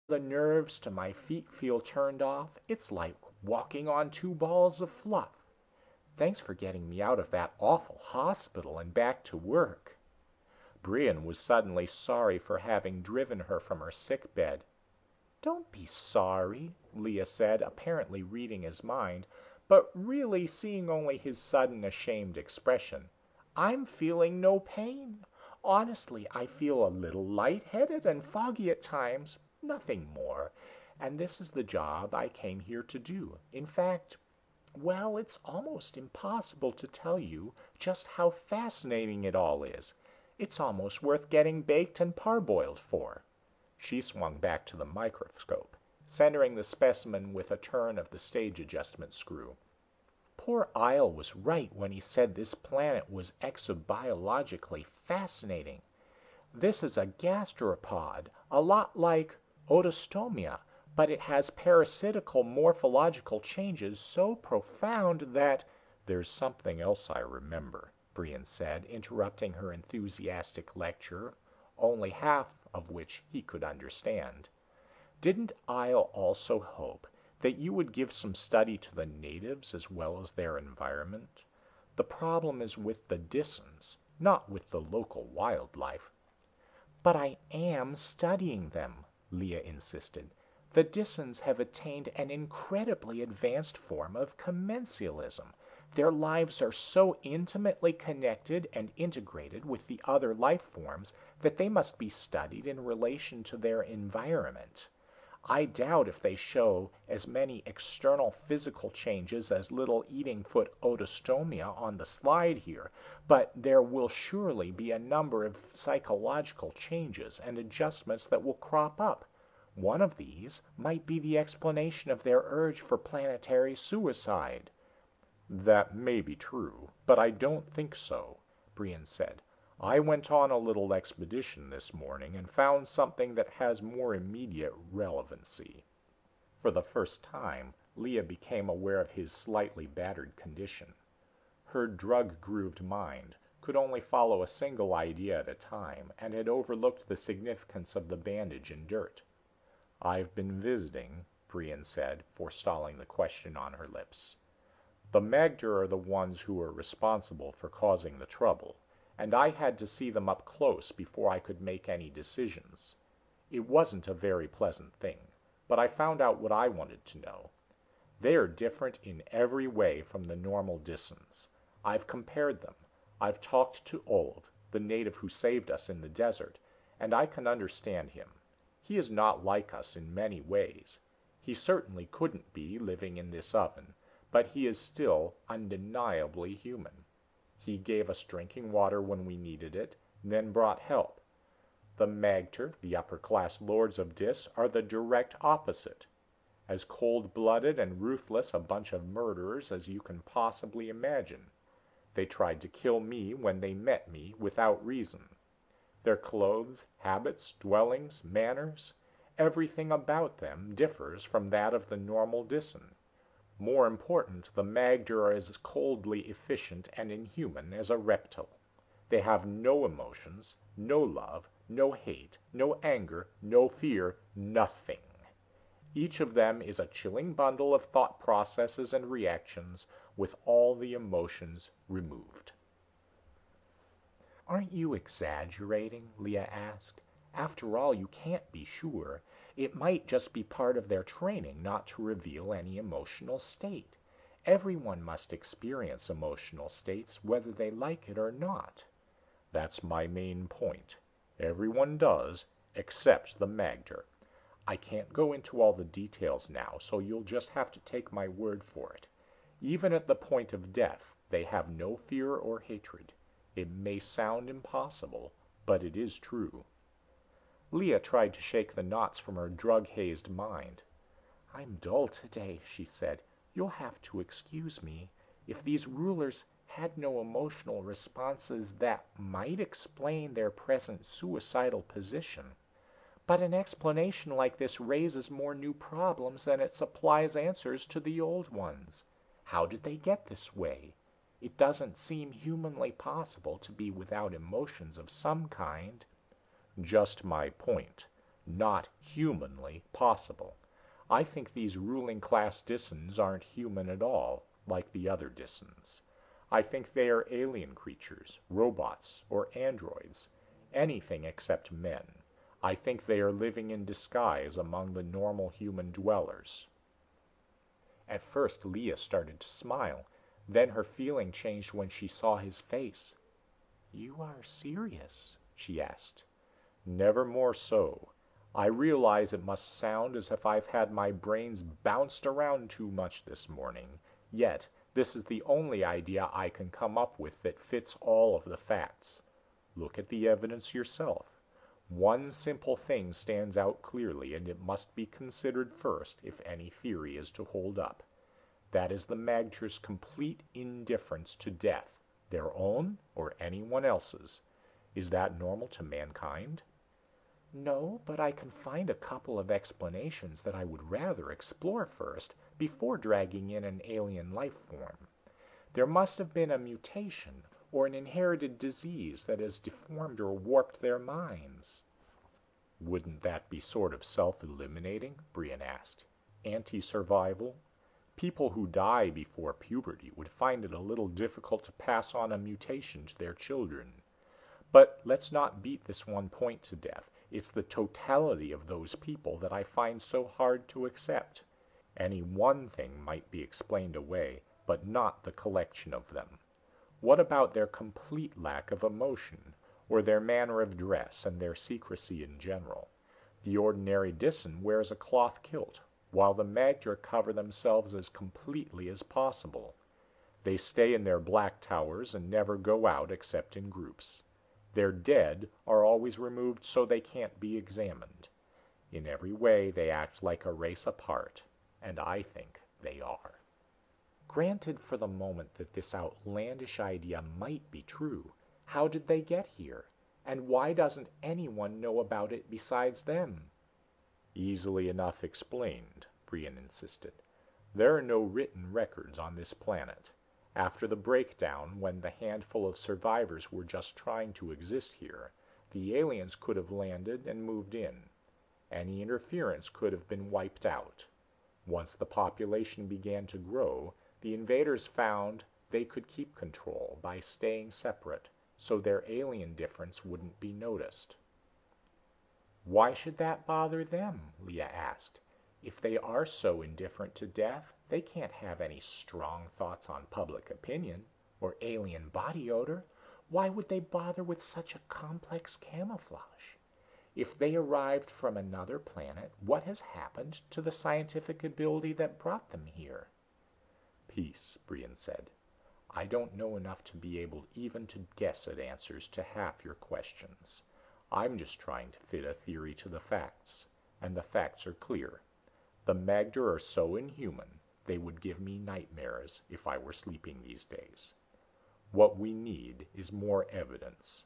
the nerves to my feet feel turned off. It's like walking on two balls of fluff. Thanks for getting me out of that awful hospital and back to work." Brian was suddenly sorry for having driven her from her sick bed. "Don't be sorry," Leah said, apparently reading his mind, but really seeing only his sudden ashamed expression. "I'm feeling no pain. Honestly, I feel a little lightheaded and foggy at times, nothing more. And this is the job I came here to do. In fact, well, it's almost impossible to tell you just how fascinating it all is. It's almost worth getting baked and parboiled for." She swung back to the microscope, centering the specimen with a turn of the stage adjustment screw. "Poor Isle was right when he said this planet was exobiologically fascinating. This is a gastropod, a lot like Odostomia, but it has parasitical morphological changes so profound that—" "There's something else I remember," Brian said, interrupting her enthusiastic lecture, only half of which he could understand. "Didn't Isle also hope that you would give some study to the natives as well as their environment? The problem is with the Disans, not with the local wildlife." "But I am studying them," Leah insisted. "The Disans have attained an incredibly advanced form of commensalism. Their lives are so intimately connected and integrated with the other life forms that they must be studied in relation to their environment. I doubt if they show as many external physical changes as little eating-foot Odostomia on the slide here, but there will surely be a number of psychological changes and adjustments that will crop up. One of these might be the explanation of their urge for planetary suicide." "That may be true, but I don't think so," Brian said. "I went on a little expedition this morning and found something that has more immediate relevancy." For the first time, Leah became aware of his slightly battered condition. Her drug-grooved mind could only follow a single idea at a time and had overlooked the significance of the bandage and dirt. "I've been visiting," Brian said, forestalling the question on her lips. "The Magter are the ones who are responsible for causing the trouble, and I had to see them up close before I could make any decisions. It wasn't a very pleasant thing, but I found out what I wanted to know. They are different in every way from the normal Disans. I've compared them. I've talked to Olv, the native who saved us in the desert, and I can understand him. He is not like us in many ways. He certainly couldn't be living in this oven, but he is still undeniably human. He gave us drinking water when we needed it, then brought help. The Magter, the upper-class lords of Dis, are the direct opposite. As cold-blooded and ruthless a bunch of murderers as you can possibly imagine. They tried to kill me when they met me without reason. Their clothes, habits, dwellings, manners, everything about them differs from that of the normal Disan. More important, the Magter are as coldly efficient and inhuman as a reptile. They have no emotions, no love, no hate, no anger, no fear, nothing. Each of them is a chilling bundle of thought processes and reactions with all the emotions removed." "Aren't you exaggerating?" Leah asked. "After all, you can't be sure. It might just be part of their training not to reveal any emotional state. Everyone must experience emotional states whether they like it or not." "That's my main point. Everyone does, except the Magter. I can't go into all the details now, so you'll just have to take my word for it. Even at the point of death, they have no fear or hatred. It may sound impossible, but it is true." Leah tried to shake the knots from her drug-hazed mind. "I'm dull today," she said. "You'll have to excuse me. If these rulers had no emotional responses, that might explain their present suicidal position. But an explanation like this raises more new problems than it supplies answers to the old ones. How did they get this way? It doesn't seem humanly possible to be without emotions of some kind." "Just my point. Not humanly possible. I think these ruling class Dissons aren't human at all, like the other Dissons. I think they are alien creatures, robots, or androids, anything except men. I think they are living in disguise among the normal human dwellers." At first Leah started to smile, then her feeling changed when she saw his face. "You are serious?" she asked. "Never more so. I realize it must sound as if I've had my brains bounced around too much this morning, yet this is the only idea I can come up with that fits all of the facts. Look at the evidence yourself. One simple thing stands out clearly, and it must be considered first if any theory is to hold up. That is the Magter's complete indifference to death, their own or anyone else's. Is that normal to mankind?" "No, but I can find a couple of explanations that I would rather explore first, before dragging in an alien life form. There must have been a mutation, or an inherited disease that has deformed or warped their minds." "Wouldn't that be sort of self-eliminating?" Brian asked. "Anti-survival? People who die before puberty would find it a little difficult to pass on a mutation to their children. But let's not beat this one point to death. It's the totality of those people that I find so hard to accept. Any one thing might be explained away, but not the collection of them. What about their complete lack of emotion, or their manner of dress and their secrecy in general? The ordinary Disson wears a cloth kilt, while the Magter cover themselves as completely as possible. They stay in their black towers and never go out except in groups. Their dead are always removed so they can't be examined. In every way they act like a race apart, and I think they are." Granted for the moment that this outlandish idea might be true, how did they get here? And why doesn't anyone know about it besides them? "Easily enough explained," Brian insisted. "There are no written records on this planet. After the breakdown, when the handful of survivors were just trying to exist here, the aliens could have landed and moved in. Any interference could have been wiped out. Once the population began to grow, the invaders found they could keep control by staying separate, so their alien difference wouldn't be noticed." "Why should that bother them?" Leah asked. "If they are so indifferent to death, they can't have any strong thoughts on public opinion, or alien body odor. Why would they bother with such a complex camouflage? If they arrived from another planet, what has happened to the scientific ability that brought them here?" "Peace," Brian said. "I don't know enough to be able even to guess at answers to half your questions. I'm just trying to fit a theory to the facts, and the facts are clear. The Magter are so inhuman, they would give me nightmares if I were sleeping these days. What we need is more evidence."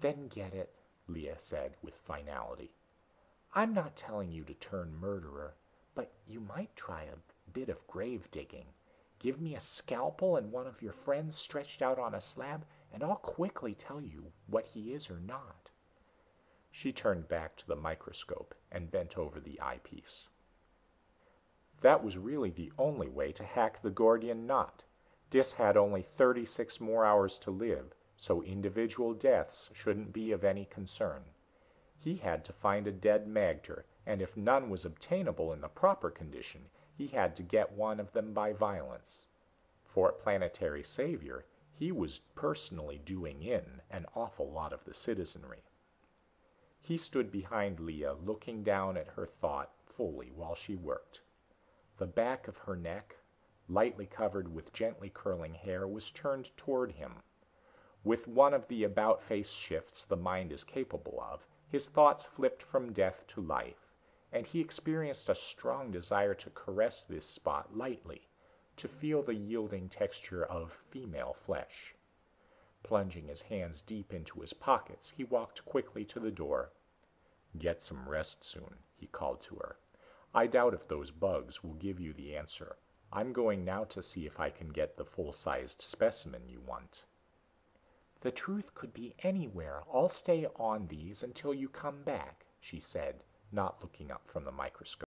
"Then get it," Leah said with finality. "I'm not telling you to turn murderer, but you might try a bit of grave digging. Give me a scalpel and one of your friends stretched out on a slab, and I'll quickly tell you what he is or not." She turned back to the microscope and bent over the eyepiece. That was really the only way to hack the Gordian knot. Dis had only 36 more hours to live, so individual deaths shouldn't be of any concern. He had to find a dead Magter, and if none was obtainable in the proper condition, he had to get one of them by violence. For Planetary Savior, he was personally doing in an awful lot of the citizenry. He stood behind Leah, looking down at her thought fully while she worked. The back of her neck, lightly covered with gently curling hair, was turned toward him. With one of the about-face shifts the mind is capable of, his thoughts flipped from death to life, and he experienced a strong desire to caress this spot lightly, to feel the yielding texture of female flesh. Plunging his hands deep into his pockets, he walked quickly to the door. "Get some rest soon," he called to her. "I doubt if those bugs will give you the answer. I'm going now to see if I can get the full-sized specimen you want." "The truth could be anywhere. I'll stay on these until you come back," she said, not looking up from the microscope.